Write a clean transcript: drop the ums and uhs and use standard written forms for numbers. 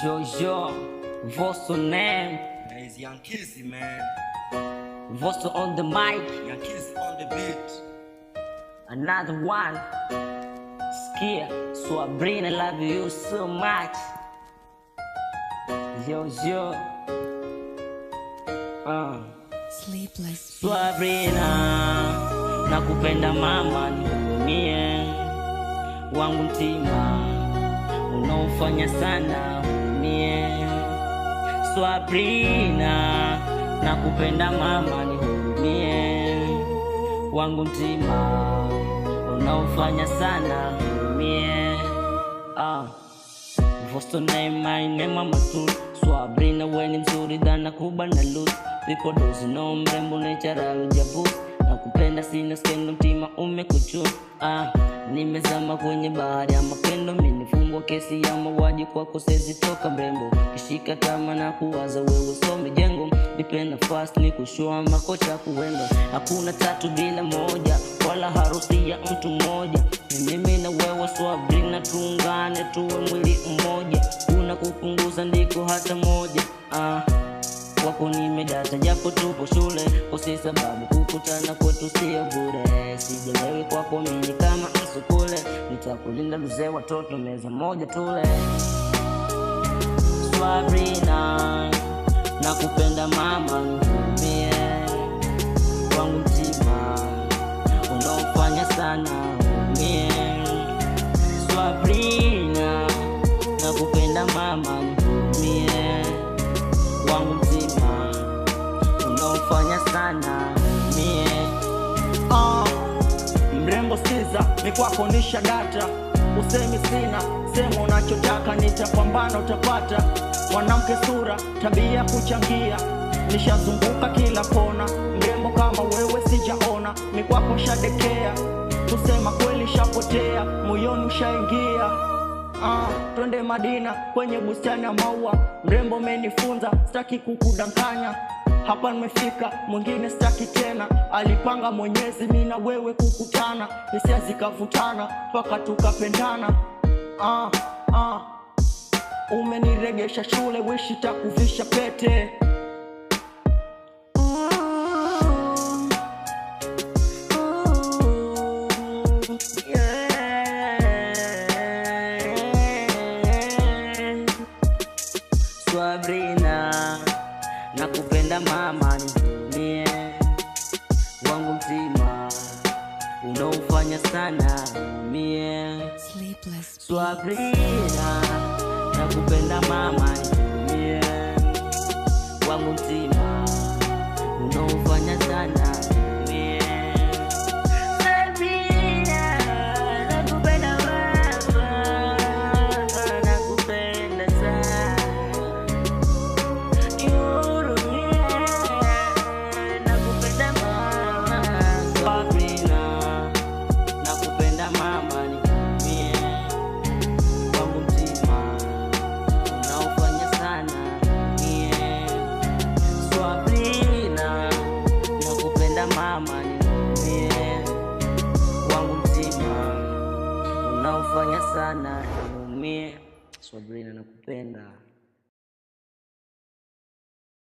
Yo, what's your name? It's Young Kizzy, man. What's on the mic? Young Kizzy on the beat. Another one. Skia, Sabrina, love you so much. Yo. Sleepless. Sabrina, nakupenda mama, nihurumie wangu mtima unaofanya sana hurumie. Sabrina, nakupenda mama, nihurumie wangu mtima unaofanya sana hurumie. What's your name? My name Matul. Sabrina, we ni mzuri dhana kuba na loot. People dozi no mrembo natural jabu. Nakupenda sina skendo mtima umekuchu. Nimezama kwenye bahari ya mapendo. Minifungwa kesi ya mauaji kwako siwezi toka mrembo. Kishika tama na kuwaza wewe some jengo. Nipenda fast ni kushua makocha kuwendo. Hakuna tatu bila moja, wala harusi ya mtu mmoja. Mimi na wewe Sabrina, tuungane tuwe mwili mmoja. Kuna kupunguza ndiko hata moja. Wako nimedata japo tupo shule, kwa sababu kukutana kwetu sio bure. Sijalewi kwako mimi kama msukule, nitakulinda mzee watoto meza moja tule. Sabrina, nakupenda mama, nihurumie wangu mtima unaofanya sana hurumie. Sabrina, nakupenda mama, nihurumie wangu mtima unaofanya sana hurumie. Mrembo sikiza, ni kwako nisha data. Usemi sina, sema unachotaka, nitapambana utapata. Mwanamke sura, tabia kuchangia, nishazunguka kila kona. Mrembo kama wewe sijaona, ni kwako shadekea. Kusema kweli shapotea, moyoni ushaingia. Twende Madina kwenye bustani ya maua. Mrembo umenifunza, sitaki kukudanganya. Hapa nimefika, mwingine sitaki tena. Alipanga Mwenyezi mimi na wewe kukutana, hisia zikavutana mpaka tukapendana. Umeniregesha shule, wishi takuvisha pete. Sabrina, nakupenda mama, nihurumie wangu mtima unaofanya sana hurumie. Sleepless. Sabrina, nakupenda mama, nihurumie wangu mtima unaofanya sana hurumie. Sabrina, nakupenda mama, nakupenda sana. Mama, nihurumie wangu mtima unaofanya sana hurumie. Sabrina, nakupenda.